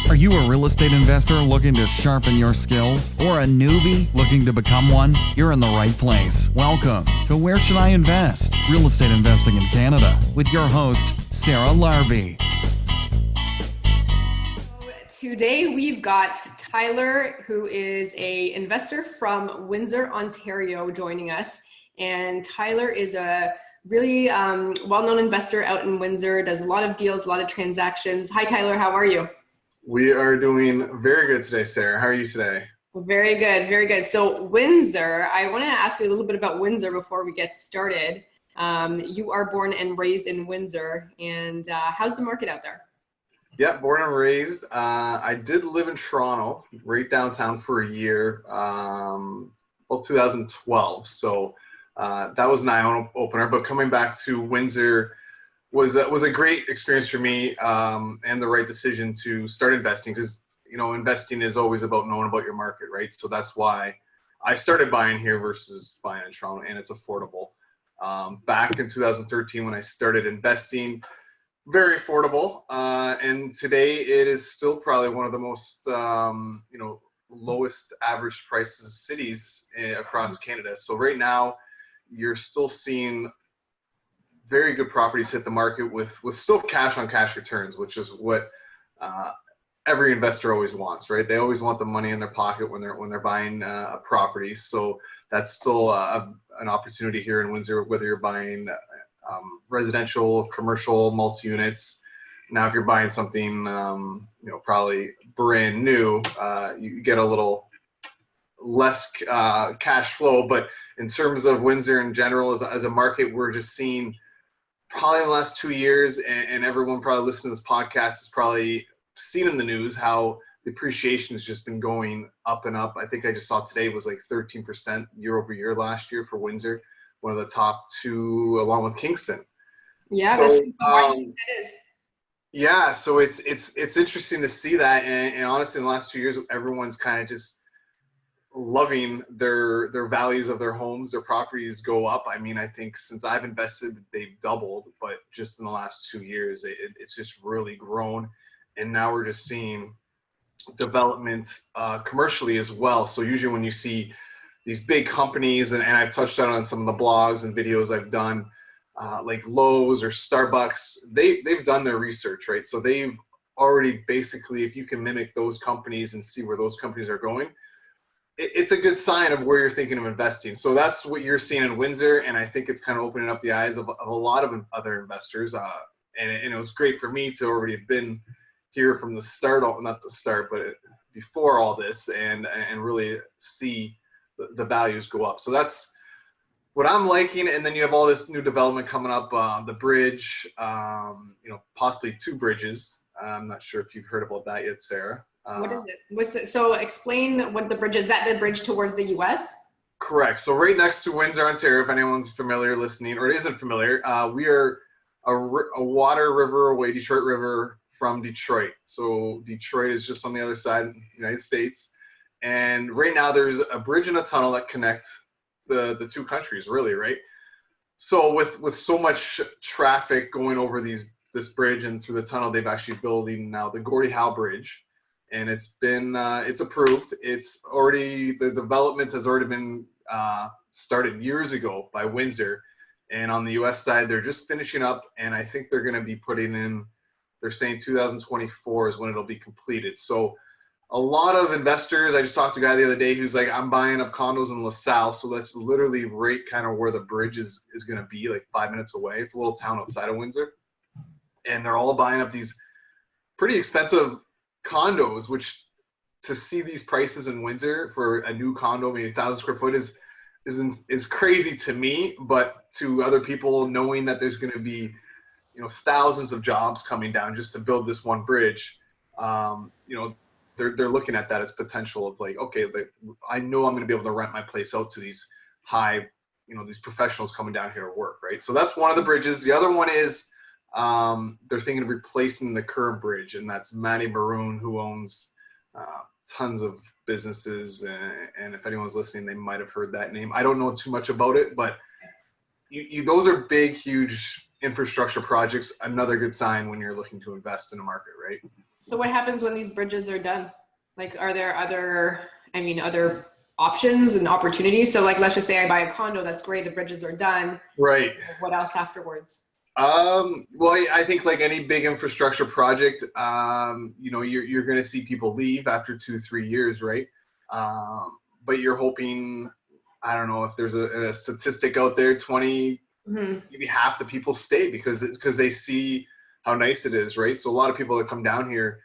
Are you a real estate investor looking to sharpen your skills or a newbie looking to become one? You're in the right place. Welcome to Where Should I Invest? Real Estate Investing in Canada with your host, Sarah Larby. Today we've got Tyler, who is an investor from Windsor, Ontario, joining us. And Tyler is a really well-known investor out in Windsor, does a lot of deals, a lot of transactions. Hi, Tyler. How are you? We are doing very good today, Sarah. How are you today? Very good, very good. So Windsor, I want to ask you a little bit about Windsor before we get started. You are born and raised in Windsor, and how's the market out there? Yeah, born and raised. I did live in Toronto, right downtown for a year, 2012. So that was an eye-opener. But coming back to Windsor was a great experience for me, and the right decision to start investing, because investing is always about knowing about your market, right? So that's why I started buying here versus buying in Toronto, and it's affordable. Back in 2013 when I started investing, very affordable, and today it is still probably one of the most lowest average prices cities across Canada. So right now you're still seeing very good properties hit the market with still cash on cash returns, which is what every investor always wants, right? They always want the money in their pocket when they're buying a property. So that's still an opportunity here in Windsor, whether you're buying residential, commercial, multi-units. Now, if you're buying something, probably brand new, you get a little less cash flow. But in terms of Windsor in general, as a market, we're just seeing probably in the last 2 years, and everyone probably listening to this podcast has probably seen in the news how the appreciation has just been going up and up. I think I just saw today it was like 13% year over year last year for Windsor, one of the top two, along with Kingston. Yeah, so, it is. Yeah, so it's interesting to see that, and honestly, in the last 2 years, everyone's kind of just loving their values of their homes, their properties go up. I mean, I think since I've invested, they've doubled, but just in the last 2 years, it's just really grown, and now we're just seeing development commercially as well. So usually when you see these big companies, and I've touched on some of the blogs and videos I've done, like Lowe's or Starbucks, they've done their research, right? So they've already basically, if you can mimic those companies and see where those companies are going, it's a good sign of where you're thinking of investing. So that's what you're seeing in Windsor, and I think it's kind of opening up the eyes of a lot of other investors. And it was great for me to already have been here from the start, not the start, but before all this, and really see the values go up. So that's what I'm liking. And then you have all this new development coming up, the bridge, possibly 2 bridges. I'm not sure if you've heard about that yet, Sarah. What is it? So explain what the bridge is. That the bridge towards the U.S.? Correct. So right next to Windsor, Ontario, if anyone's familiar listening or isn't familiar, we are a water river away, Detroit River, from Detroit. So Detroit is just on the other side of the United States. And right now there's a bridge and a tunnel that connect the two countries, really, right? So with so much traffic going over this bridge and through the tunnel, they've actually building now the Gordie Howe Bridge. And it's been it's approved. The development has already been started years ago by Windsor, and on the U.S. side they're just finishing up, and I think they're going to be putting in. They're saying 2024 is when it'll be completed. So a lot of investors. I just talked to a guy the other day who's like, I'm buying up condos in LaSalle, so that's literally right kind of where the bridge is going to be, like 5 minutes away. It's a little town outside of Windsor, and they're all buying up these pretty expensive condos, which to see these prices in Windsor for a new condo, maybe 1,000 square foot is crazy to me, but to other people, knowing that there's going to be, thousands of jobs coming down just to build this one bridge, they're looking at that as potential of like, okay, I know I'm going to be able to rent my place out to these these professionals coming down here to work, right? So that's one of the bridges. The other one is, they're thinking of replacing the current bridge, and that's Matty Maroon, who owns tons of businesses, and if anyone's listening, they might have heard that name. I don't know too much about it, but those are big, huge infrastructure projects. Another good sign when you're looking to invest in a market, right? So what happens when these bridges are done? Like, are there other options and opportunities? So like, let's just say I buy a condo, that's great, the bridges are done. Right. What else afterwards? Well, I think like any big infrastructure project, you're going to see people leave after 2-3 years, right? But you're hoping, I don't know if there's a statistic out there, 20, maybe half the people stay because they see how nice it is, right? So a lot of people that come down here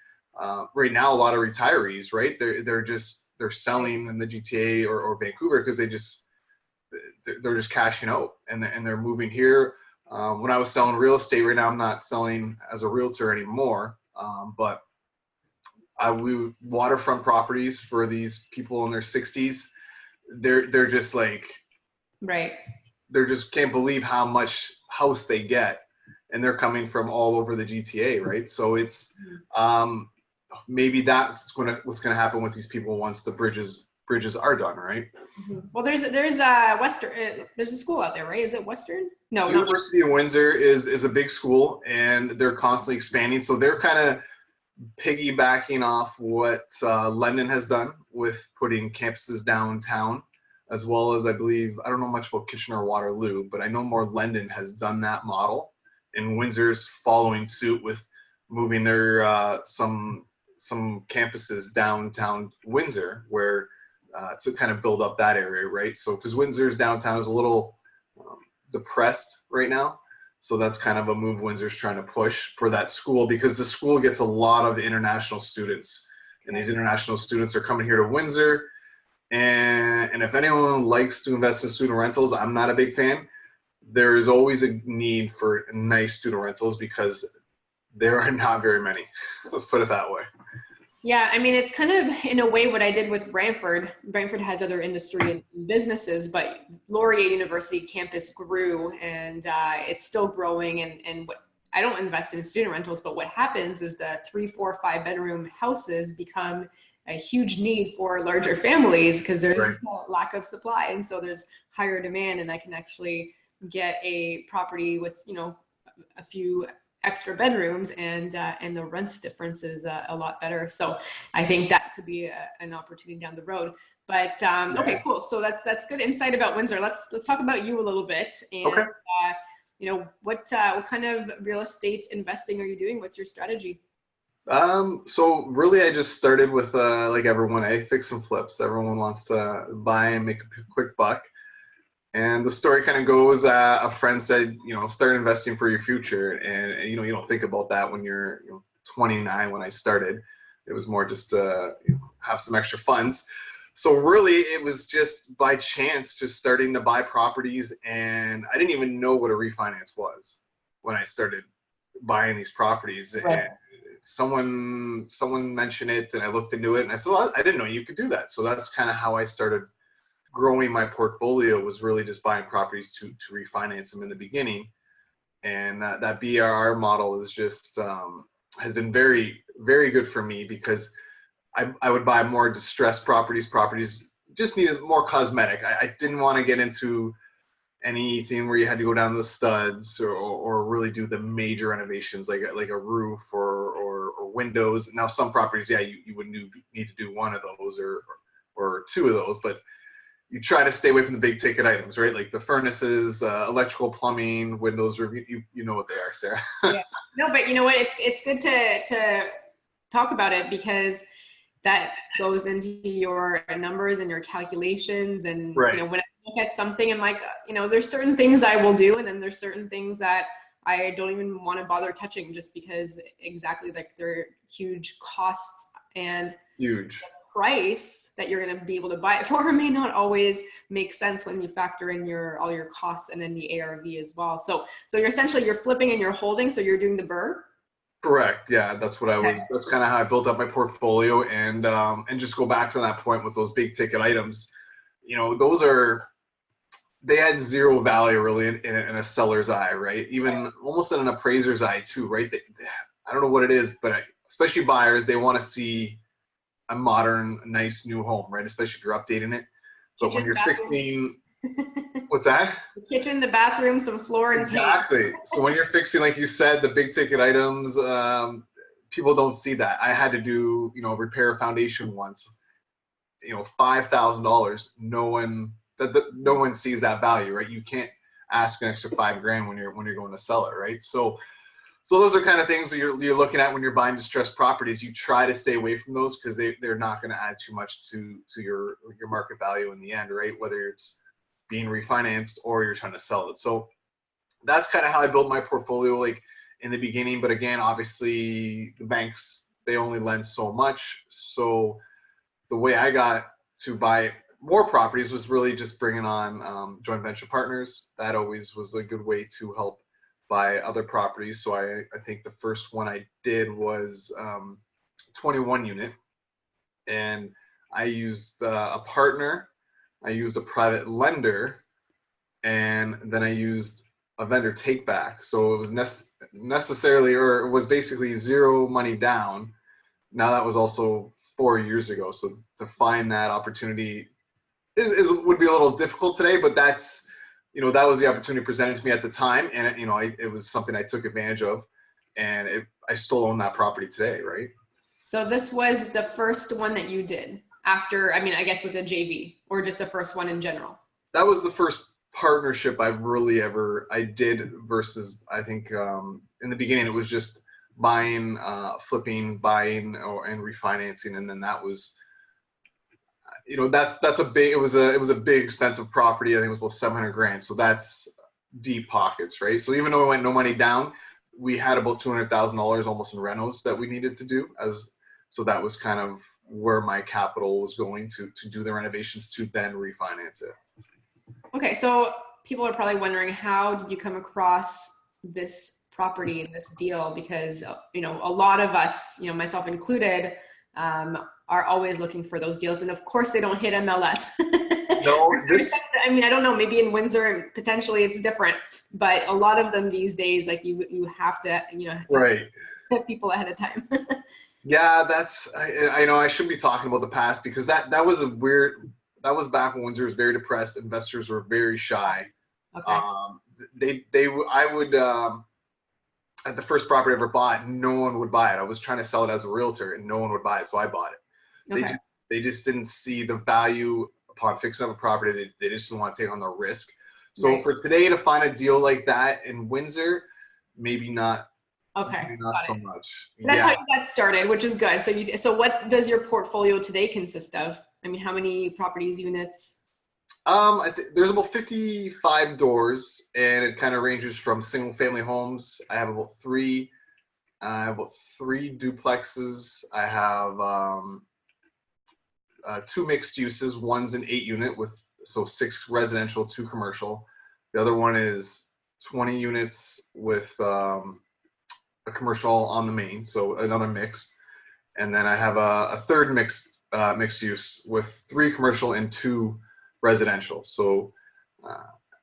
right now, a lot of retirees, right? They're selling in the GTA or Vancouver because they're just cashing out and they're moving here. When I was selling real estate, right now I'm not selling as a realtor anymore, but we waterfront properties for these people in their 60s. They're just like, right. They're just can't believe how much house they get, and they're coming from all over the GTA, right? So it's maybe that's what's gonna happen with these people once the bridges are done, right? Well, there's Western. There's a school out there, right? Is it Western? No, University of Windsor is a big school, and they're constantly expanding. So they're kind of piggybacking off what London has done with putting campuses downtown, as well as I don't know much about Kitchener-Waterloo, but I know more London has done that model, and Windsor's following suit with moving their some campuses downtown Windsor, where to kind of build up that area, right? So because Windsor's downtown is a little depressed right now. So that's kind of a move Windsor's trying to push for that school, because the school gets a lot of international students, and these international students are coming here to Windsor. And if anyone likes to invest in student rentals, I'm not a big fan. There is always a need for nice student rentals because there are not very many. Let's put it that way. Yeah, I mean, it's kind of in a way what I did with Brantford. Brantford has other industry and businesses, but Laurier University campus grew, and it's still growing. And what I don't invest in student rentals, but what happens is the 3, 4, 5 bedroom houses become a huge need for larger families because there's a lack of supply, and so there's higher demand, and I can actually get a property with a few extra bedrooms, and the rent difference is a lot better. So I think that could be an opportunity down the road. But okay, cool. So that's good insight about Windsor. Let's talk about you a little bit. And what kind of real estate investing are you doing? What's your strategy? So really, I just started with like everyone, I fix and flips. Everyone wants to buy and make a quick buck. And the story kind of goes, a friend said, start investing for your future. And you don't think about that when you're 29. When I started, it was more just to have some extra funds. So really, it was just by chance, just starting to buy properties. And I didn't even know what a refinance was when I started buying these properties. Right. And someone mentioned it, and I looked into it, and I said, well, I didn't know you could do that. So that's kind of how I started growing my portfolio, was really just buying properties to refinance them in the beginning. And that BRR model is just has been very, very good for me, because I would buy more distressed properties just needed more cosmetic. I didn't want to get into anything where you had to go down to the studs or really do the major renovations like a roof or windows. Now some properties, you would need to do one of those or two of those, but you try to stay away from the big ticket items, right? Like the furnaces, electrical, plumbing, windows, you know what they are, Sarah. Yeah. No, but you know what? It's good to talk about it, because that goes into your numbers and your calculations. And when I look at something, I'm like, there's certain things I will do, and then there's certain things that I don't even want to bother touching, just because exactly like they're huge costs, and huge price that you're going to be able to buy it for may not always make sense when you factor in all your costs and then the ARV as well. So you're flipping and you're holding. So you're doing the BRRRR. Correct. Yeah, that's what I was. That's kind of how I built up my portfolio, and just go back to that point with those big ticket items. They had zero value really in a seller's eye, right? Even almost in an appraiser's eye too, right? I don't know what it is, but especially buyers, they want to see a modern, nice new home, right? Especially if you're updating it. But when you're fixing, what's that? The kitchen, the bathroom, some floor and paint. Exactly. So when you're fixing, like you said, the big ticket items, people don't see that. I had to do, repair a foundation once, $5,000. No one sees that value, right? You can't ask an extra $5,000 when you're going to sell it, right? So those are kind of things that you're looking at when you're buying distressed properties. You try to stay away from those because they're not going to add too much to your market value in the end, right? Whether it's being refinanced or you're trying to sell it. So that's kind of how I built my portfolio, like in the beginning. But again, obviously the banks, they only lend so much. So the way I got to buy more properties was really just bringing on joint venture partners. That always was a good way to help buy other properties. So I think the first one I did was 21 unit, and I used a partner, I used a private lender, and then I used a vendor take back. So it was it was basically zero money down. Now that was also 4 years ago. So to find that opportunity would be a little difficult today, but that's, that was the opportunity presented to me at the time. And it was something I took advantage of, and I still own that property today. Right. So this was the first one that you did after, I guess with a JV, or just the first one in general? That was the first partnership I did, versus I think in the beginning it was just buying, flipping, buying, and refinancing. And then that was, that's a big, it was a big expensive property. I think it was about $700,000. So that's deep pockets, right? So even though we went no money down, we had about $200,000 almost in renos that we needed to do. So that was kind of where my capital was going to do the renovations to then refinance it. Okay. So people are probably wondering, how did you come across this property and this deal? Because, a lot of us, myself included, are always looking for those deals. And of course they don't hit MLS. No, I don't know, maybe in Windsor, potentially it's different, but a lot of them these days, like you have to, right, hit people ahead of time. Yeah, I know I shouldn't be talking about the past, because that was back when Windsor was very depressed. Investors were very shy. Okay. I would, at the first property I ever bought, no one would buy it. I was trying to sell it as a realtor and no one would buy it. So I bought it. Okay. They just didn't see the value upon fixing up a property. They just didn't want to take on the risk. So right. For today to find a deal like that in Windsor, maybe not. Okay. Maybe not so much. That's how you got started, which is good. So what does your portfolio today consist of? How many properties, units? I think there's about 55 doors, and it kind of ranges from single family homes. I have about three duplexes. I have 2 mixed uses. One's an 8-unit with 6 residential, 2 commercial. The other one is 20 units with a commercial on the main, so another mixed. And then I have a third mixed use with 3 commercial and 2 residential. So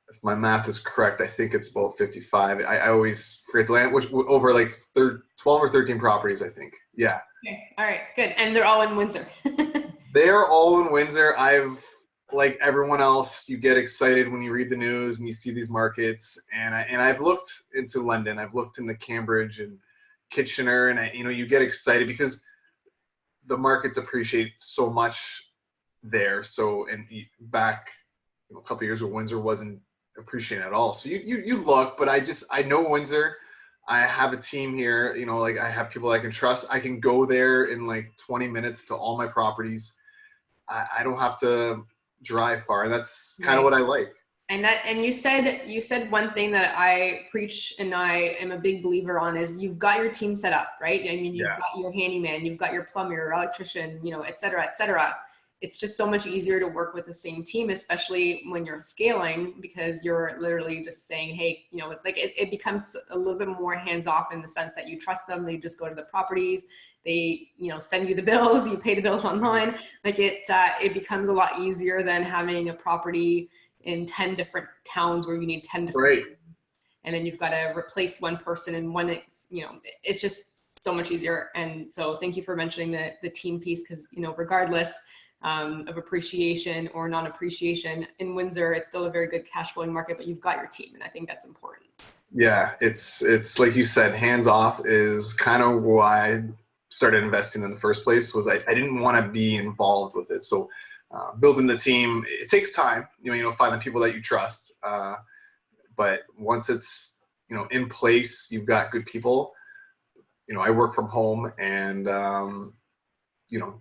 if my math is correct, I think it's about 55. I always forget the land, which over like 12 or 13 properties, I think. Yeah. Okay. All right, good. And they're all in Windsor. They're all in Windsor. Like everyone else, you get excited when you read the news and you see these markets. And I've looked into London. I've looked into Cambridge and Kitchener, and you get excited because the markets appreciate so much there. So, and back a couple of years ago, Windsor wasn't appreciating at all. So you look, but I know Windsor. I have a team here, like I have people I can trust. I can go there in like 20 minutes to all my properties. I don't have to drive far. That's kind of what I like. And you said one thing that I preach and I am a big believer on is you've got your team set up, right? You've got your handyman, you've got your plumber, your electrician, et cetera, et cetera. It's just so much easier to work with the same team, especially when you're scaling, because you're literally just saying, hey, like it becomes a little bit more hands-off in the sense that you trust them. They just go to the properties, they, send you the bills, you pay the bills online. Like it becomes a lot easier than having a property in 10 different towns where you need 10 different right. Towns, and then you've got to replace one person and one, it's just so much easier. And so thank you for mentioning the team piece, because, regardless of appreciation or non-appreciation in Windsor, it's still a very good cash flowing market, but you've got your team. And I think that's important. Yeah. It's like you said, hands off is kind of why started investing in the first place was I didn't want to be involved with it. So building the team, it takes time, find the people that you trust. But once it's, in place, you've got good people. I work from home and,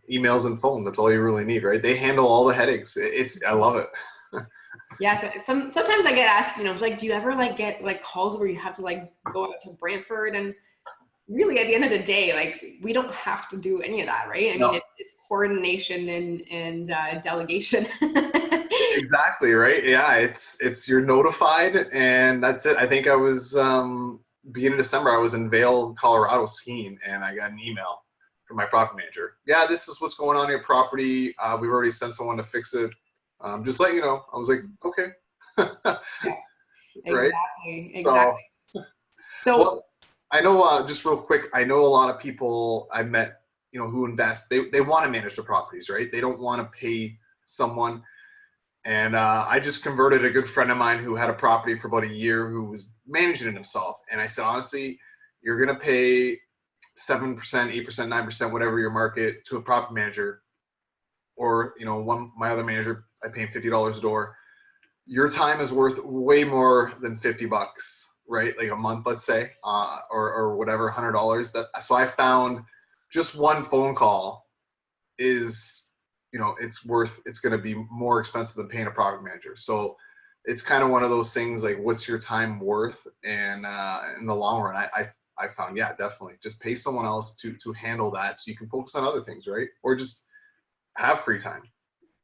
emails and phone, that's all you really need, right? They handle all the headaches. I love it. Yeah. So sometimes I get asked, like, do you ever get calls where you have to go out to Brantford? And really at the end of the day, we don't have to do any of that, right? I mean, it's coordination and delegation. Exactly, right? Yeah, it's you're notified and that's it. I think I was, beginning of December, I was in Vail, Colorado skiing, and I got an email from my property manager. Yeah, this is what's going on in your property. We've already sent someone to fix it. Just let you know. I was like, okay. Yeah, right? Exactly. So well, I know, just real quick, I know a lot of people I met, who invest, they want to manage their properties, right? They don't want to pay someone. And I just converted a good friend of mine who had a property for about a year who was managing it himself. And I said, honestly, you're going to pay 7%, 8%, 9%, whatever your market, to a property manager, or, my other manager, I pay him $50 a door. Your time is worth way more than $50, right? Like a month, let's say, or whatever, $100. So I found just one phone call is, it's going to be more expensive than paying a property manager. So it's kind of one of those things, like, what's your time worth? And in the long run, I found, yeah, definitely just pay someone else to handle that, so you can focus on other things, right? Or just have free time.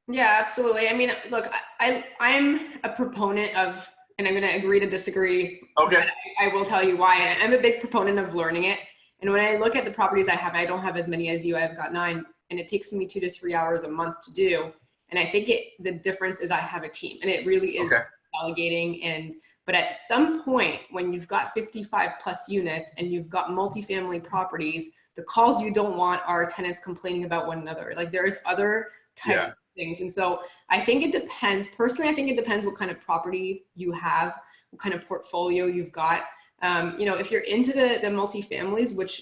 Yeah, absolutely. I mean, look, I'm a proponent of, and I'm going to agree to disagree. Okay. I will tell you why. I'm a big proponent of learning it. And when I look at the properties I have, I don't have as many as you. I've got 9. And it takes me 2 to 3 hours a month to do. And I think the difference is I have a team, and it really is delegating. But at some point, when you've got 55 plus units and you've got multifamily properties, the calls you don't want are tenants complaining about one another. There's other types of things. And so I think it depends. Personally, I think it depends what kind of property you have, what kind of portfolio you've got. If you're into the multifamilies, which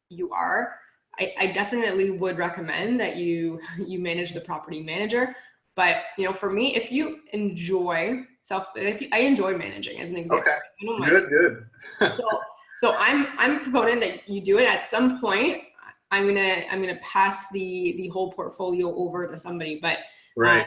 you are, I definitely would recommend that you manage the property manager. But, for me, if you enjoy I enjoy managing, as an example. Okay. Good. So I'm a proponent that you do it. At some point, I'm gonna pass the whole portfolio over to somebody. But right.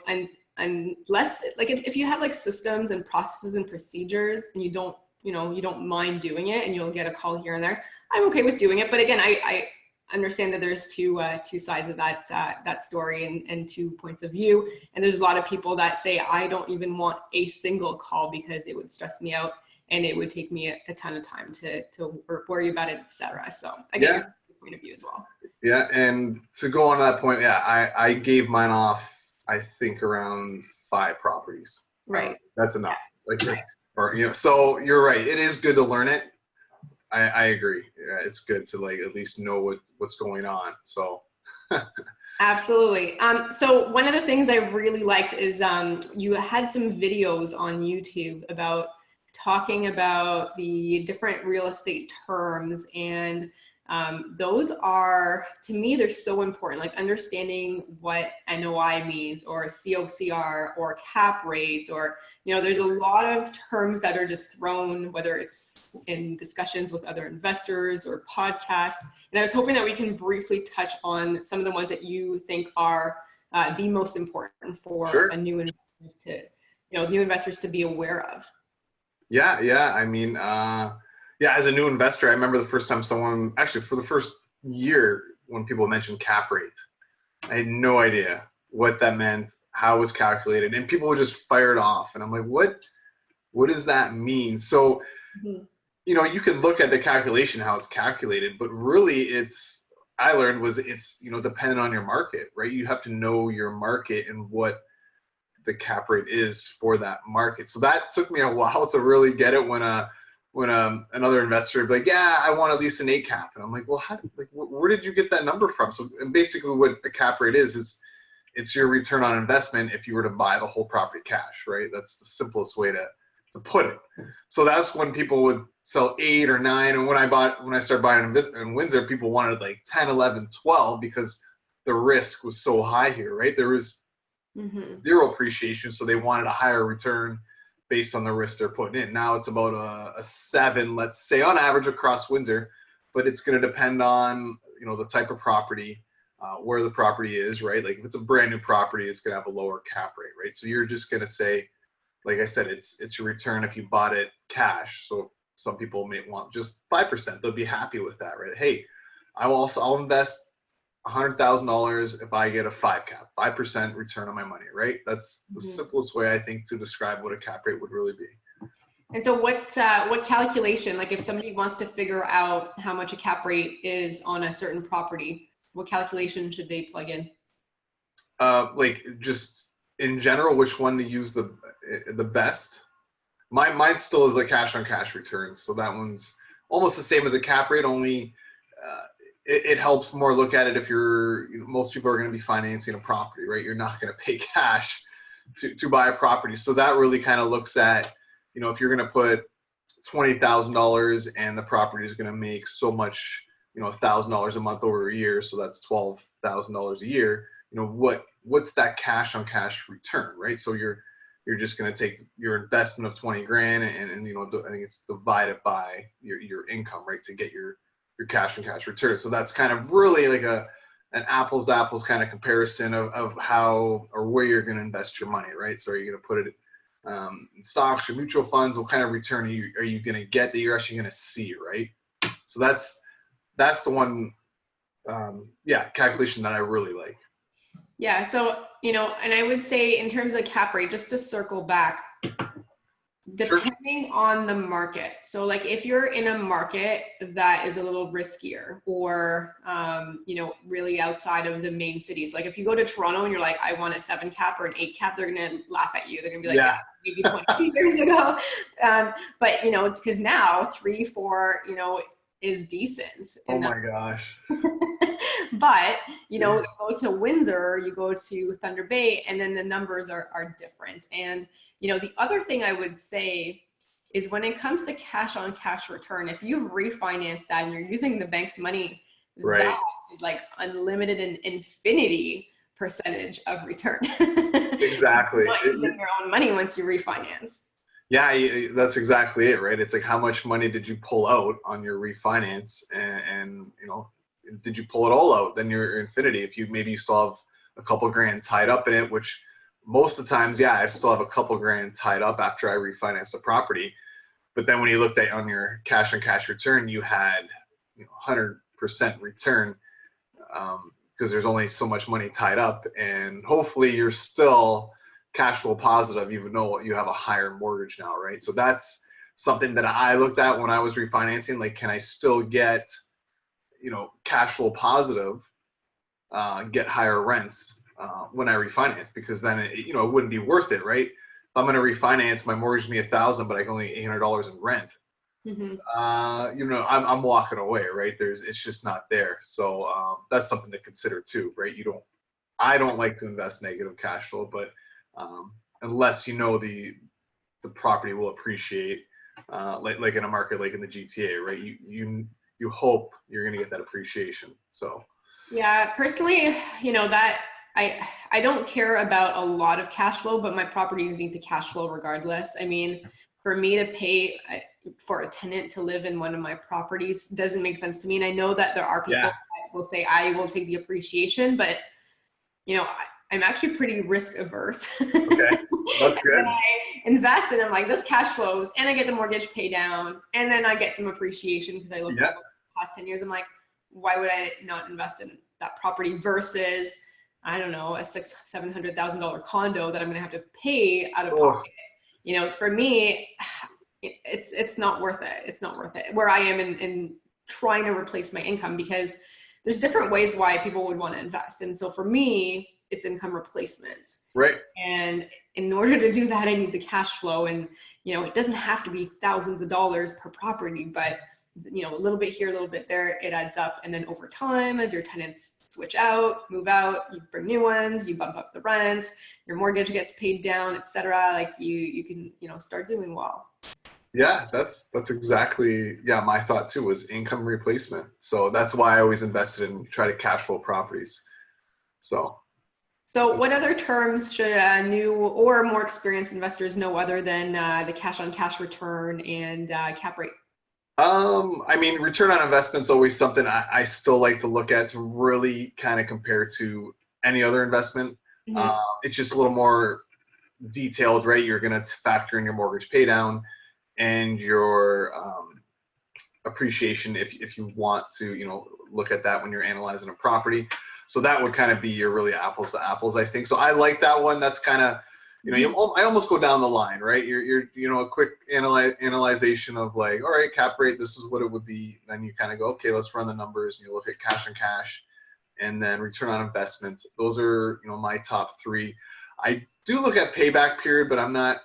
And unless if you have systems and processes and procedures, and you don't mind doing it, and you'll get a call here and there, I'm okay with doing it. But again, I understand that there's two sides of that story and 2 points of view. And there's a lot of people that say, I don't even want a single call because it would stress me out and it would take me a ton of time to worry about it, etc. So I get your point of view as well. Yeah. And to go on to that point, I gave mine off, I think, around 5 properties. Right. That's enough. So you're right. It is good to learn it. I agree. Yeah, it's good to at least know what's going on. So absolutely. So one of the things I really liked is you had some videos on YouTube about talking about the different real estate terms, and those are, to me, they're so important. Understanding what NOI means, or COCR, or cap rates, or there's a lot of terms that are just thrown, whether it's in discussions with other investors or podcasts. And I was hoping that we can briefly touch on some of the ones that you think are the most important for a new investors to be aware of. Yeah. I mean, as a new investor, I remember the first time for the first year, when people mentioned cap rate, I had no idea what that meant, how it was calculated, and people would just fire it off. And I'm like, what does that mean? So, you could look at the calculation, how it's calculated, but really I learned it's dependent on your market, right? You have to know your market and what the cap rate is for that market. So that took me a while to really get it when another investor would be like, yeah, I want at least an 8 cap. And I'm like, well, where did you get that number from? So, and basically what the cap rate is it's your return on investment if you were to buy the whole property cash, right? That's the simplest way to put it. So that's when people would sell 8 or 9. And when I started buying in Windsor, people wanted like 10, 11, 12 because the risk was so high here, right? There was zero appreciation, so they wanted a higher return based on the risk they're putting in. Now it's about a 7, let's say, on average across Windsor, but it's going to depend on, you know, the type of property, where the property is, right? Like if it's a brand new property, it's going to have a lower cap rate, right? So you're just going to say, like I said, it's your return if you bought it cash. So some people may want just 5%. They'll be happy with that, right? Hey, I'll invest $100,000 if I get a 5 cap, 5% return on my money, right? That's the simplest way I think to describe what a cap rate would really be. And so what calculation, like if somebody wants to figure out how much a cap rate is on a certain property, what calculation should they plug in? Like just in general, which one to use the best? Mine still is the cash on cash return. So that one's almost the same as a cap rate, only it helps more look at it if most people are going to be financing a property, right? You're not going to pay cash to buy a property. So that really kind of looks at, you know, if you're going to put $20,000 and the property is going to make so much, you know, $1,000 a month over a year. So that's $12,000 a year. You know, what's that cash on cash return, right? So you're just going to take your investment of 20 grand and you know, I think it's divided by your income, right? To get your cash on cash return. So that's kind of really like an apples to apples kind of comparison of how or where you're going to invest your money, right? So are you going to put it in stocks or mutual funds? What kind of return are you going to get that you're actually going to see, right? So that's the one, calculation that I really like. Yeah. So, you know, and I would say in terms of cap rate, just to circle back, depending on the market. So like if you're in a market that is a little riskier or, you know, really outside of the main cities, like if you go to Toronto and you're like, I want a 7 cap or an 8 cap, they're going to laugh at you. They're going to be like, yeah, maybe 20 years ago. But, you know, because now 3, 4, you know, is decent. Oh my gosh. But, you know, you go to Windsor, you go to Thunder Bay, and then the numbers are different. And, you know, the other thing I would say is when it comes to cash on cash return, if you've refinanced that and you're using the bank's money, right, that is like unlimited and infinity percentage of return. Exactly. You're not using your own money once you refinance. Yeah, that's exactly it, right? It's like, how much money did you pull out on your refinance, and you know, did you pull it all out? Then you're infinity. If maybe you still have a couple grand tied up in it, which most of the times, yeah, I still have a couple grand tied up after I refinanced the property. But then when you looked at on your cash on cash return, you had, you know, 100% return, because there's only so much money tied up, and hopefully you're still cash flow positive, even though you have a higher mortgage now, right? So that's something that I looked at when I was refinancing. Like, can I still get, you know, cash flow positive, get higher rents when I refinance? Because then it wouldn't be worth it, right? If I'm going to refinance, my mortgage me $1,000, but I can only $800 in rent. You know, I'm walking away, right? It's just not there. So that's something to consider too, right? I don't like to invest negative cash flow, but unless you know the property will appreciate, like in a market like in the GTA, right? You hope you're going to get that appreciation. So yeah, personally, you know, that I don't care about a lot of cash flow, but my properties need the cash flow regardless. I mean, for me to pay for a tenant to live in one of my properties doesn't make sense to me. And I know that there are people that will say, I will take the appreciation, but you know, I'm actually pretty risk averse. Okay, that's good. And I invest and I'm like, this cash flows and I get the mortgage pay down and then I get some appreciation because I look at the past 10 years. I'm like, why would I not invest in that property versus, I don't know, a $700,000 condo that I'm going to have to pay out of pocket? You know, for me, it's not worth it. It's not worth it where I am in trying to replace my income, because there's different ways why people would want to invest. And so for me, it's income replacements. Right. And in order to do that, I need the cash flow. And, you know, it doesn't have to be thousands of dollars per property, but, you know, a little bit here, a little bit there, it adds up. And then over time, as your tenants switch out, move out, you bring new ones, you bump up the rents, your mortgage gets paid down, etc. Like you can, start doing well. Yeah, that's exactly, my thought too was income replacement. So that's why I always invested in try to cash flow properties. So what other terms should new or more experienced investors know other than the cash on cash return and cap rate? I mean, return on investment is always something I still like to look at to really kind of compare to any other investment. Mm-hmm. It's just a little more detailed, right? You're going to factor in your mortgage pay down and your appreciation if you want to, look at that when you're analyzing a property. So that would kind of be your really apples to apples, I think. So I like that one. That's kind of, I almost go down the line, right? You're a quick analyzation of like, all right, cap rate, this is what it would be. Then you kind of go, okay, let's run the numbers. You look at cash on cash and then return on investment. Those are, my top three. I do look at payback period, but I'm not,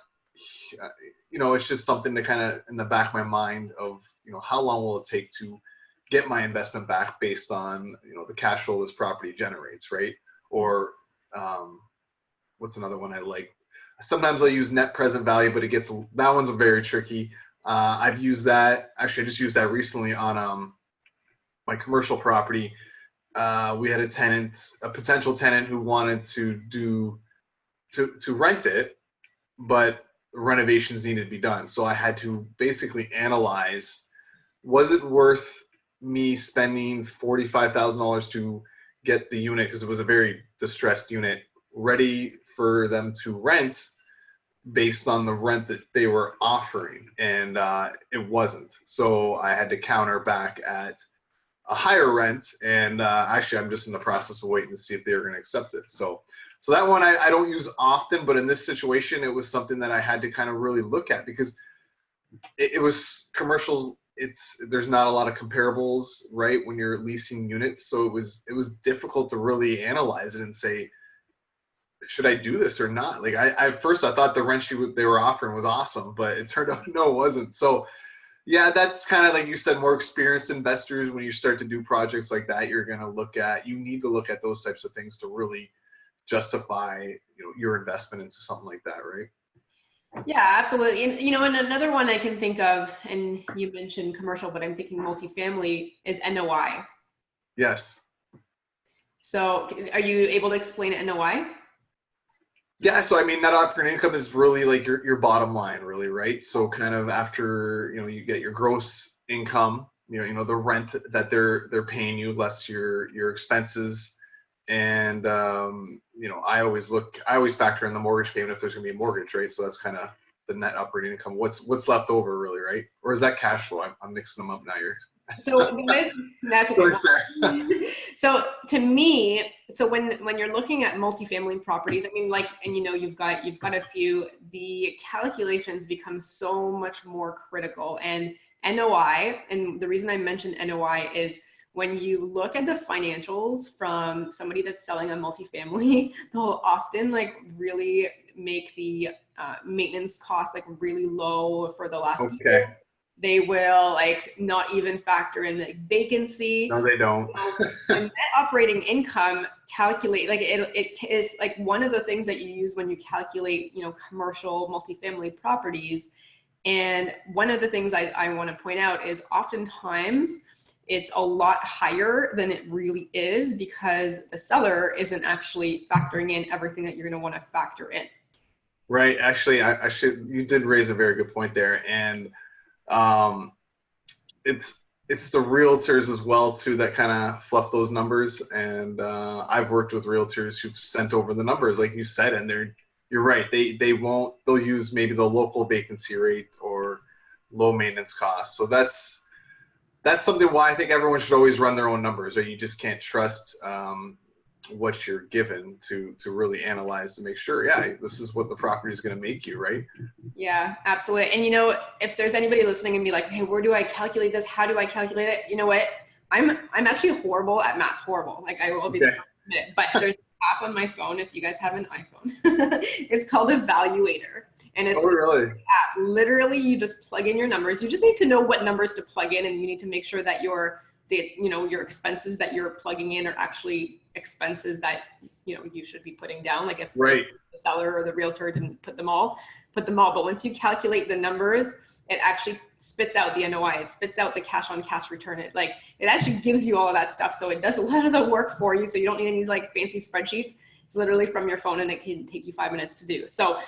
it's just something to kind of in the back of my mind of, how long will it take to get my investment back based on, the cash flow this property generates, right? Or what's another one I like? Sometimes I'll use net present value, but that one's very tricky. I've used that, actually I just used that recently on my commercial property. We had a potential tenant who wanted to rent it, but renovations needed to be done. So I had to basically analyze, was it worth me spending $45,000 to get the unit, because it was a very distressed unit, ready for them to rent based on the rent that they were offering, and it wasn't. So I had to counter back at a higher rent, and actually I'm just in the process of waiting to see if they were going to accept it. So that one I don't use often, but in this situation it was something that I had to kind of really look at, because it was commercials. There's not a lot of comparables, right, when you're leasing units. So it was difficult to really analyze it and say, should I do this or not? Like at first I thought the rent they were offering was awesome, but it turned out no, it wasn't. So yeah, that's kind of like you said, more experienced investors, when you start to do projects like that, you need to look at those types of things to really justify, your investment into something like that, right? Yeah, absolutely. And another one I can think of, and you mentioned commercial, but I'm thinking multifamily, is NOI. Yes. So are you able to explain NOI? Yeah, so I mean, net operating income is really like your bottom line, really, right? So kind of after, you get your gross income, the rent that they're paying you less your expenses. And I always factor in the mortgage payment if there's gonna be a mortgage, right? So that's kind of the net operating income. What's left over, really, right? Or is that cash flow? I'm mixing them up now. So that's a good one. So to me, when you're looking at multifamily properties, I mean, you've got a few, the calculations become so much more critical. And NOI, and the reason I mentioned NOI is when you look at the financials from somebody that's selling a multifamily, they'll often really make the maintenance costs really low for the last year. They will not even factor in vacancy. No, they don't. The net operating income calculate it is one of the things that you use when you calculate commercial multifamily properties. And one of the things I want to point out is oftentimes it's a lot higher than it really is, because the seller isn't actually factoring in everything that you're going to want to factor in. Right. Actually, you did raise a very good point there. And it's the realtors as well too that kind of fluff those numbers. And I've worked with realtors who've sent over the numbers, like you said, and you're right. They'll use maybe the local vacancy rate or low maintenance costs. So that's something why I think everyone should always run their own numbers, right? You just can't trust what you're given to really analyze to make sure, this is what the property is going to make you, right? Yeah, absolutely. And if there's anybody listening and be like, hey, where do I calculate this? How do I calculate it? You know what? I'm actually horrible at math, horrible. I will be the first to admit, but there's an app on my phone if you guys have an iPhone. It's called Evaluator. And it's really? An app. Literally, you just plug in your numbers. You just need to know what numbers to plug in, and you need to make sure that your your expenses that you're plugging in are actually expenses that, you should be putting down. Like if Right. the seller or the realtor didn't put them all. But once you calculate the numbers, it actually spits out the NOI. It spits out the cash on cash return. It actually gives you all of that stuff. So it does a lot of the work for you. So you don't need any like fancy spreadsheets. It's literally from your phone, and it can take you 5 minutes to do. So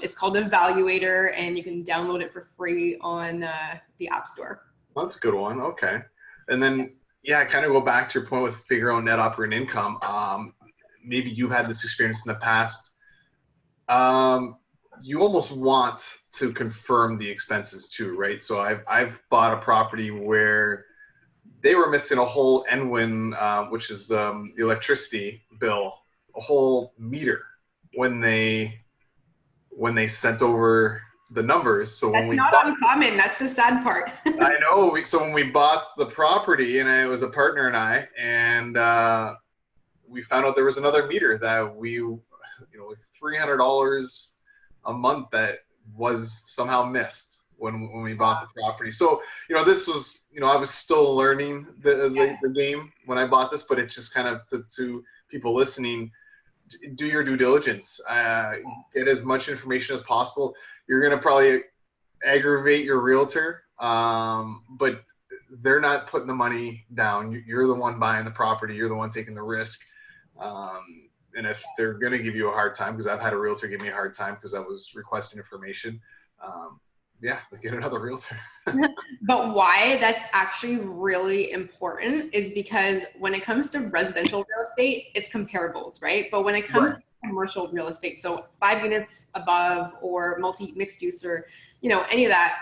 it's called Evaluator, and you can download it for free on the App Store. That's a good one. Okay. And then, kind of go back to your point with figure out net operating income. Maybe you've had this experience in the past. You almost want to confirm the expenses too, right? So I've bought a property where they were missing a whole NWIN, which is the electricity bill, a whole meter when they sent over the numbers. So that's not uncommon. That's the sad part. I know. So when we bought the property, and it was a partner and I, and we found out there was another meter that we, like $300 a month that was somehow missed when we bought the property. So, this was, I was still learning the game when I bought this, but it's just kind of to people listening, do your due diligence, get as much information as possible. You're going to probably aggravate your realtor, but they're not putting the money down. You're the one buying the property. You're the one taking the risk. And if they're going to give you a hard time, because I've had a realtor give me a hard time because I was requesting information, get another realtor. But why that's actually really important is because when it comes to residential real estate, it's comparables, right? But when it comes to commercial real estate, so 5 units above or mixed use or, any of that,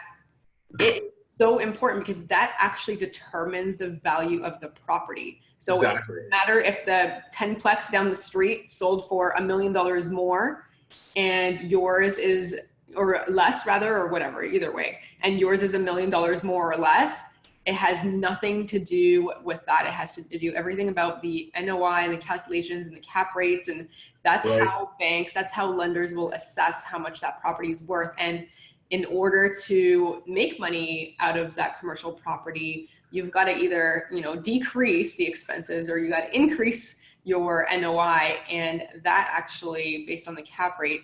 it's so important because that actually determines the value of the property. So It doesn't matter if the 10-plex down the street sold for $1 million more and yours is, or less rather, or whatever, either way, and yours is $1 million more or less. It has nothing to do with that. It has to do everything about the NOI and the calculations and the cap rates. And that's how that's how lenders will assess how much that property is worth. And in order to make money out of that commercial property, you've got to either, decrease the expenses or you got to increase your NOI. And that actually, based on the cap rate,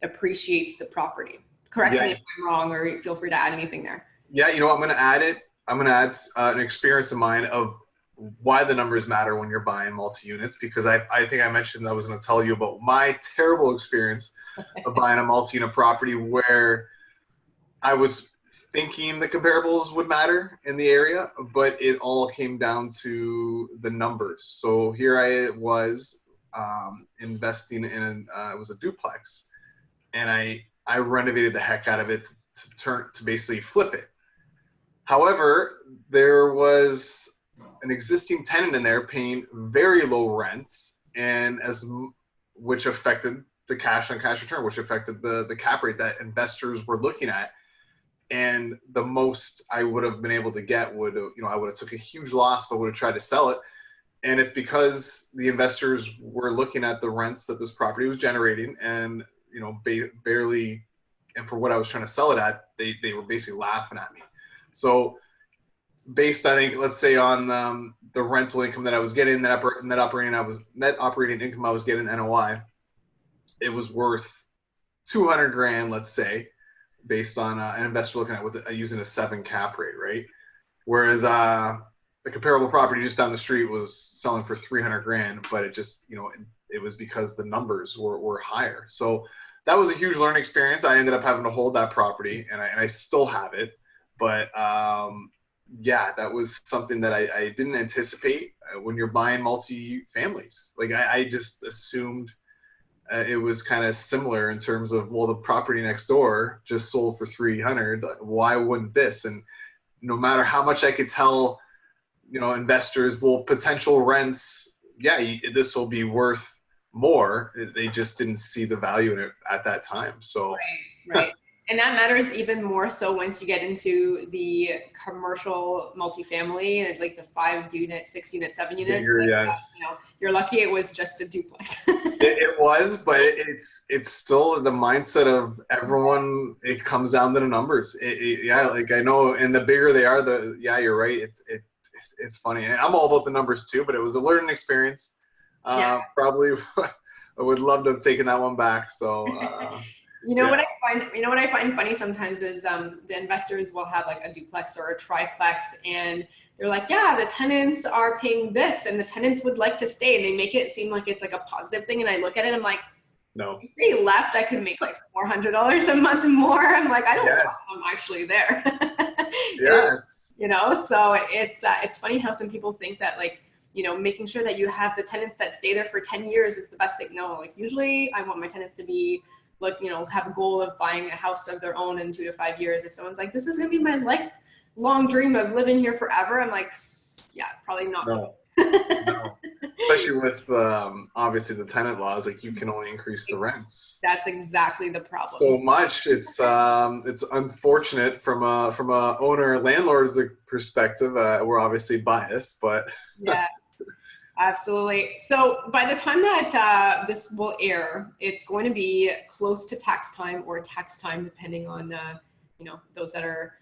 appreciates the property. Correct me if I'm wrong, or feel free to add anything there. Yeah, I'm going to add it. I'm going to add an experience of mine of why the numbers matter when you're buying multi-units, because I think I mentioned I was going to tell you about my terrible experience of buying a multi-unit property where I was thinking the comparables would matter in the area, but it all came down to the numbers. So here I was investing in it was a duplex, and I renovated the heck out of it to basically flip it. However, there was an existing tenant in there paying very low rents, and which affected the cash on cash return, which affected the cap rate that investors were looking at. And the most I would have been able to get I would have took a huge loss if I would have tried to sell it. And it's because the investors were looking at the rents that this property was generating, and barely, and for what I was trying to sell it at, they were basically laughing at me. So based, I think, let's say on the rental income that I was getting, net operating income I was getting, NOI, it was worth $200,000, let's say, based on an investor looking at using a 7 cap rate, right? Whereas the comparable property just down the street was selling for $300,000, but it just, it was because the numbers were higher. So that was a huge learning experience. I ended up having to hold that property, and I still have it. But that was something that I didn't anticipate when you're buying multi-families. Like I just assumed it was kind of similar in terms of, well, the property next door just sold for $300,000. Why wouldn't this? And no matter how much I could tell, investors, well, potential rents, this will be worth more. They just didn't see the value in it at that time. So right. And that matters even more so once you get into the commercial multifamily, like the 5-unit, 6-unit, 7-unit. Bigger, yes. You're lucky it was just a duplex. It was, but it's still the mindset of everyone. It comes down to the numbers. Like I know, and the bigger they are, you're right. it's funny. And I'm all about the numbers too, but it was a learning experience. Yeah. Probably I would love to have taken that one back. So, what I find funny sometimes is the investors will have like a duplex or a triplex, and they're like, yeah, the tenants are paying this and the tenants would like to stay, and they make it seem like it's like a positive thing. And I look at it, I'm like, no. If they left, I could make like $400 a month more. I'm like, I don't want them actually there. Yes. So it's funny how some people think that like, making sure that you have the tenants that stay there for 10 years is the best thing. No, like usually I want my tenants to be like, have a goal of buying a house of their own in 2 to 5 years. If someone's like, this is going to be my lifelong dream of living here forever, I'm like, yeah, probably not. No. No. Especially with obviously the tenant laws, like you can only increase the rents. That's exactly the problem. So much. It's unfortunate from a owner landlord's perspective. We're obviously biased, but yeah, absolutely. So by the time that this will air, it's going to be close to tax time or tax time, depending on those that are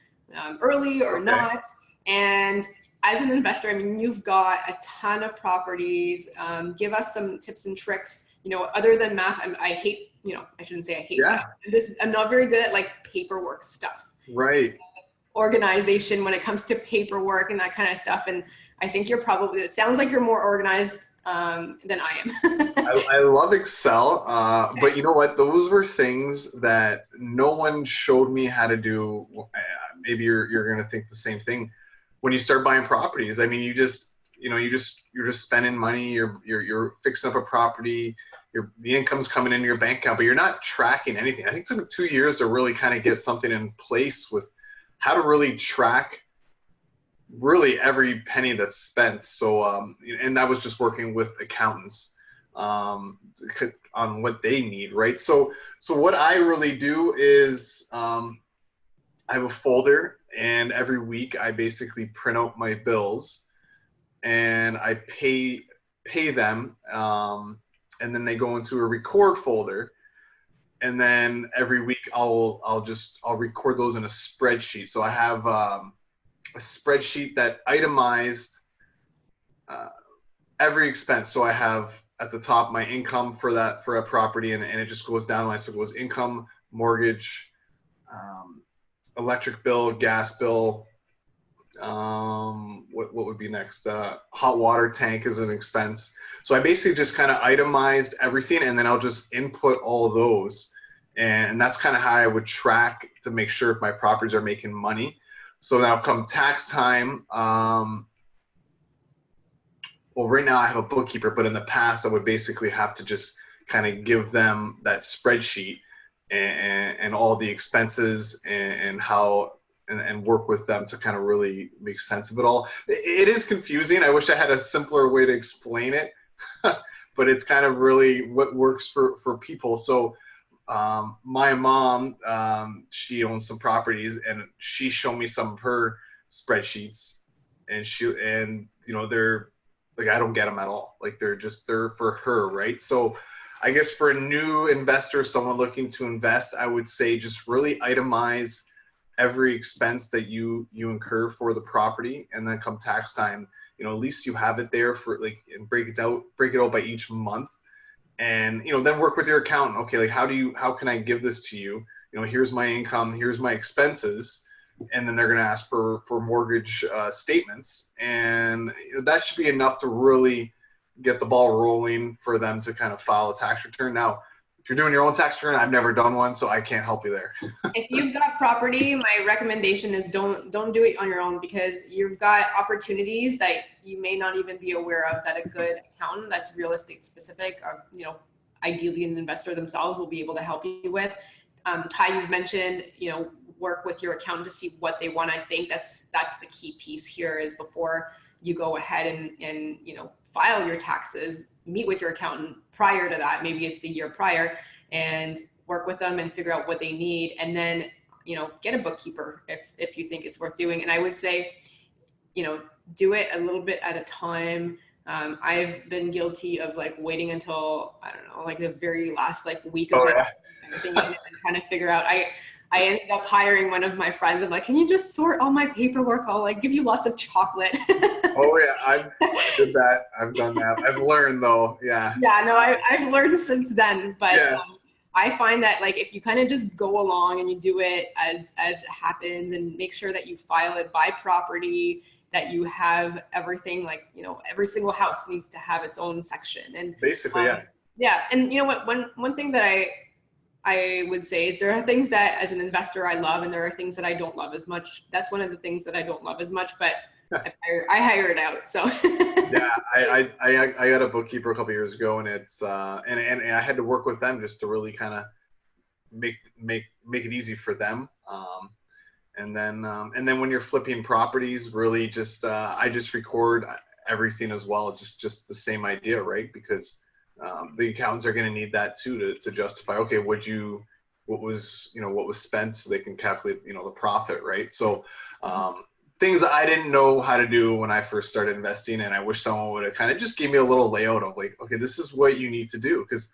early or not. And as an investor, I mean, you've got a ton of properties. Give us some tips and tricks, other than math. I hate, I shouldn't say I hate math. I'm not very good at like paperwork stuff. Right. Organization when it comes to paperwork and that kind of stuff. And I think it sounds like you're more organized than I am. I love Excel, but you know what? Those were things that no one showed me how to do. Maybe you're going to think the same thing. When you start buying properties, I mean, you're just spending money. You're fixing up a property. The income's coming into your bank account, but you're not tracking anything. I think it took 2 years to really kind of get something in place with how to really track really every penny that's spent. So, and that was just working with accountants on what they need, right? So what I really do is I have a folder. And every week I basically print out my bills and I pay them. And then they go into a record folder. And then every week I'll record those in a spreadsheet. So I have a spreadsheet that itemized every expense. So I have at the top my income for a property, and it just goes down. So it goes income, mortgage, electric bill, gas bill, what would be next? Hot water tank is an expense. So I basically just kind of itemized everything, and then I'll just input all of those. And that's kind of how I would track to make sure if my properties are making money. So now come tax time, well, right now I have a bookkeeper, but in the past I would basically have to just kind of give them that spreadsheet and all the expenses and how and work with them to kind of really make sense of it all. It is confusing. I wish I had a simpler way to explain it, but it's kind of really what works for people. So my mom, she owns some properties, and she showed me some of her spreadsheets, and they're like, I don't get them at all. Like they're for her, right? So I guess for a new investor, someone looking to invest, I would say just really itemize every expense that you incur for the property, and then come tax time, at least you have it there for and break it out by each month, and then work with your accountant. Okay, like how can I give this to you? Here's my income, here's my expenses, and then they're going to ask for mortgage statements, and that should be enough to really get the ball rolling for them to kind of file a tax return. Now, if you're doing your own tax return, I've never done one, so I can't help you there. If you've got property, my recommendation is don't do it on your own, because you've got opportunities that you may not even be aware of that a good accountant that's real estate specific, or ideally an investor themselves, will be able to help you with. Ty, you've mentioned, work with your accountant to see what they want. I think that's the key piece here, is before you go ahead and file your taxes, meet with your accountant prior to that. Maybe it's the year prior, and work with them and figure out what they need. And then, get a bookkeeper if you think it's worth doing. And I would say, do it a little bit at a time. I've been guilty of waiting until, I don't know, the very last week of everything and trying to figure out. I ended up hiring one of my friends. I'm like, can you just sort all my paperwork? I'll like give you lots of chocolate. Oh yeah, I did that. I've done that. I've learned though. Yeah. Yeah, no, I've learned since then, but Yes. I find that like if you kind of just go along and you do it as it happens and make sure that you file it by property, that you have everything, like, you know, every single house needs to have its own section. And Basically, yeah. yeah, and you know what, one thing that I would say is there are things that as an investor I love, and there are things that I don't love as much. That's one of the things that I don't love as much, but I hire it out. So Yeah, I got a bookkeeper a couple years ago, and it's and I had to work with them just to really kind of make it easy for them. And then when you're flipping properties, really just I just record everything as well, just the same idea, right? Because the accountants are going to need that too to justify, okay, what was spent, so they can calculate, you know, the profit, right? So things that I didn't know how to do when I first started investing, and I wish someone would have kind of just gave me a little layout of like, okay, this is what you need to do, because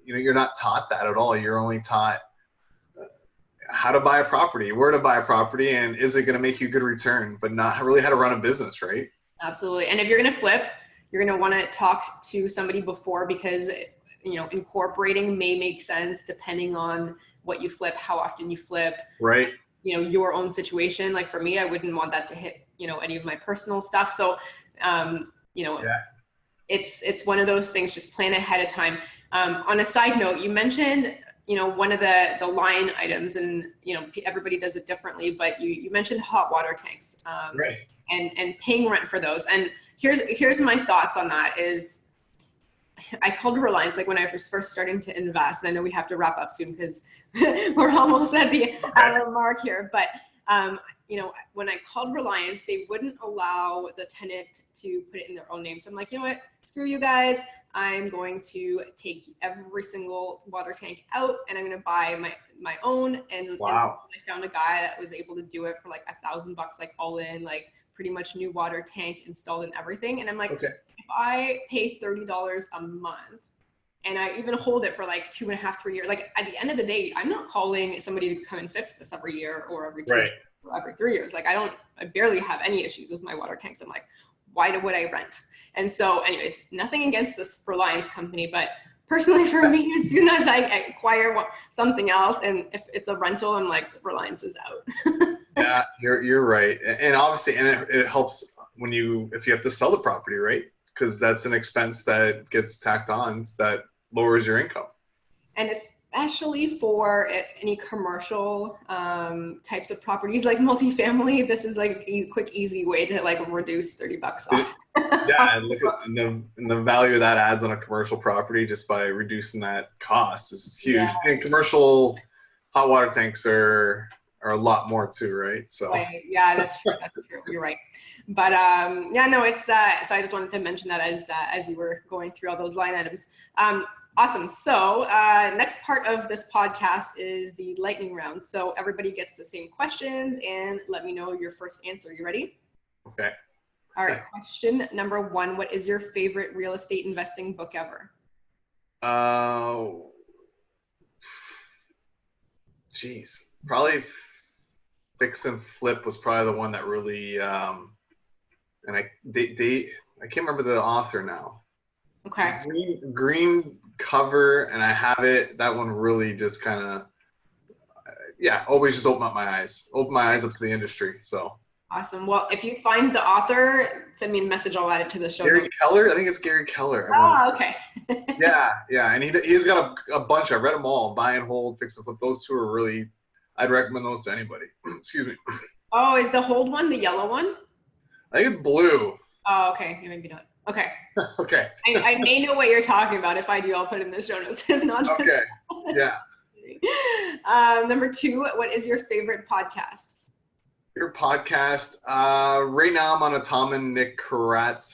you know you're not taught that at all. You're only taught how to buy a property, where to buy a property, and is it going to make you a good return, but not really how to run a business, right? Absolutely. And if you're going to flip, you're going to want to talk to somebody before, because, you know, incorporating may make sense depending on what you flip, how often you flip, Right. You know, your own situation. Like for me, I wouldn't want that to hit, you know, any of my personal stuff. So, you know, Yeah. it's one of those things, just plan ahead of time. On a side note, you mentioned, you know, one of the line items, and, you know, everybody does it differently, but you mentioned hot water tanks, Right. and paying rent for those. And here's my thoughts on that is, I called Reliance, like when I was first starting to invest, and I know we have to wrap up soon because we're almost at the hour mark here, but you know, when I called Reliance, they wouldn't allow the tenant to put it in their own name. So I'm like, you know what, screw you guys. I'm going to take every single water tank out, and I'm going to buy my own. And, Wow. and I found a guy that was able to do it for like $1,000, like all in, like pretty much new water tank installed and everything. And I'm like, Okay. if I pay $30 a month, and I even hold it for like 2.5, 3 years, like at the end of the day, I'm not calling somebody to come and fix this every year or every 2 years or every 3 years. Like I barely have any issues with my water tanks. I'm like, why would I rent? And so anyways, nothing against this Reliance company, but personally for me, as soon as I acquire something else, and if it's a rental, I'm like, Reliance is out. Yeah, you're right. And obviously, and it helps if you have to sell the property, right? Because that's an expense that gets tacked on that lowers your income. And especially for any commercial types of properties like multifamily, this is like a quick, easy way to like reduce $30 off. Yeah, and look at the value that adds on a commercial property just by reducing that cost is huge. Yeah. And commercial hot water tanks are a lot more too, right? So right. Yeah, that's true. That's true. You're right. But yeah, no, it's so I just wanted to mention that as you were going through all those line items. Awesome. So next part of this podcast is the lightning round. So everybody gets the same questions, and let me know your first answer. You ready? Okay. All right. Question number 1: what is your favorite real estate investing book ever? Geez, probably Fix and Flip was probably the one that really and I can't remember the author now. Okay. Green cover, and I have it. That one really just kind of, always just open my eyes up to the industry. So awesome. Well, if you find the author, send me a message. I'll add it to the show. Gary Keller, I think it's Gary Keller. Oh, okay. yeah, and he's got a bunch. I read them all. Buy and Hold, Fix and Flip. Those two are really, I'd recommend those to anybody. Excuse me. Oh, is the Hold one the yellow one? I think it's blue. Oh, okay. Yeah, maybe not. Okay. Okay. I may know what you're talking about. If I do, I'll put it in the show notes. If not, just... Okay. Yeah. Number 2, what is your favorite podcast? Your podcast. Right now, I'm on a Tom and Nick Karatz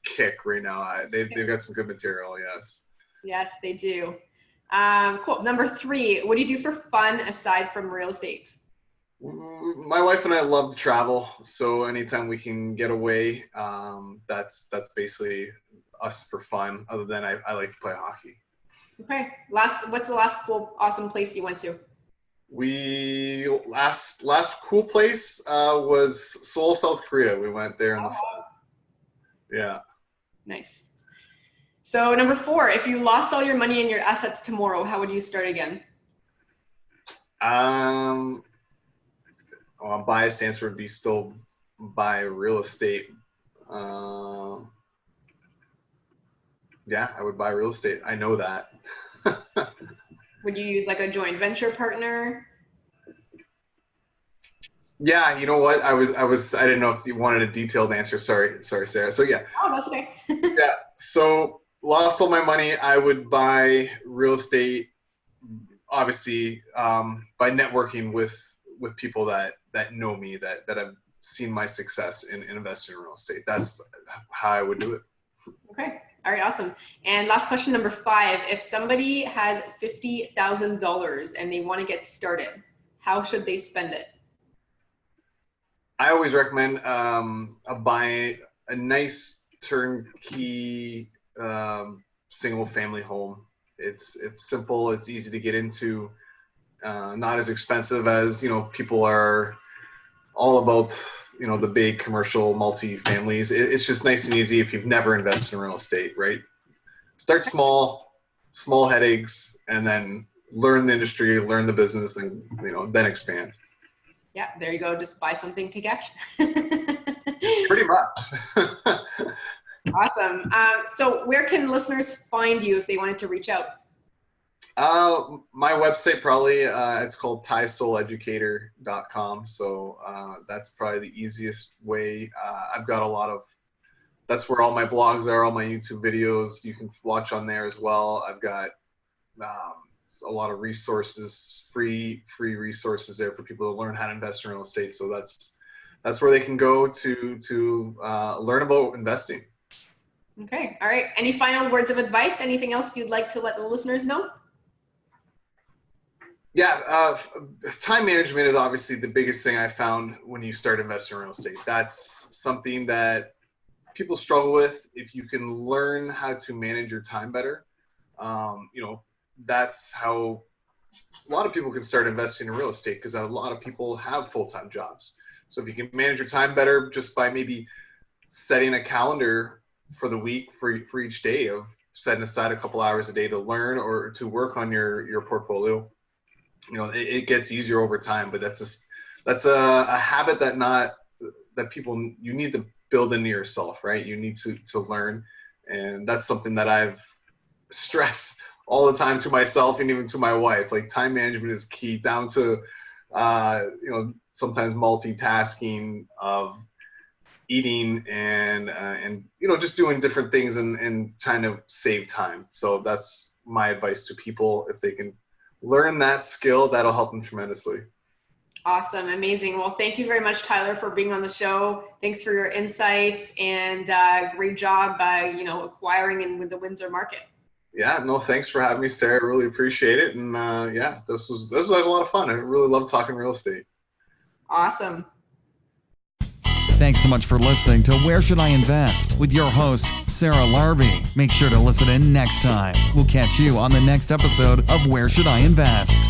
kick right now. They've got some good material. Yes. Yes, they do. Cool. Number 3, what do you do for fun aside from real estate? My wife and I love to travel, so anytime we can get away, that's basically us for fun. Other than I like to play hockey. Okay. What's the last cool, awesome place you went to? We last cool place was Seoul, South Korea. We went there in the fall. Yeah. Nice. So number 4, if you lost all your money and your assets tomorrow, how would you start again? Well, biased answer would be still buy real estate. Yeah, I would buy real estate. I know that. Would you use like a joint venture partner? Yeah, you know what? I didn't know if you wanted a detailed answer. Sorry, Sarah. So yeah. Oh, that's okay. Yeah. So lost all my money. I would buy real estate, obviously, by networking with people that know me, that have seen my success in investing in real estate. That's how I would do it. Okay. All right. Awesome. And last question, number 5, if somebody has $50,000 and they want to get started, how should they spend it? I always recommend buying a nice turnkey single family home. It's simple. It's easy to get into. Not as expensive as, people are all about, the big commercial multi-families. It's just nice and easy if you've never invested in real estate, right? Start small headaches, and then learn the industry, learn the business, and, then expand. Yeah, there you go. Just buy something, take action. Pretty much. Awesome. So where can listeners find you if they wanted to reach out? My website, probably, it's called ThaiSoulEducator.com. So that's probably the easiest way. I've got that's where all my blogs are, all my YouTube videos you can watch on there as well. I've got a lot of resources, free resources there for people to learn how to invest in real estate. So that's where they can go to learn about investing. Okay. All right. Any final words of advice? Anything else you'd like to let the listeners know? Yeah, time management is obviously the biggest thing I found when you start investing in real estate. That's something that people struggle with. If you can learn how to manage your time better, that's how a lot of people can start investing in real estate, because a lot of people have full-time jobs. So if you can manage your time better just by maybe setting a calendar for the week for each day, of setting aside a couple hours a day to learn or to work on your portfolio, it gets easier over time. But that's a habit that people, you need to build into yourself, right? You need to learn, and that's something that I've stressed all the time to myself and even to my wife. Like, time management is key, down to sometimes multitasking of eating and just doing different things and trying to save time. So that's my advice to people. If they can learn that skill, that'll help them tremendously. Awesome. Amazing. Well, thank you very much, Tyler, for being on the show. Thanks for your insights, and great job by, acquiring in with the Windsor market. Yeah, no, thanks for having me, Sarah. I really appreciate it. And this was a lot of fun. I really love talking real estate. Awesome. Thanks so much for listening to Where Should I Invest with your host, Sarah Larby. Make sure to listen in next time. We'll catch you on the next episode of Where Should I Invest?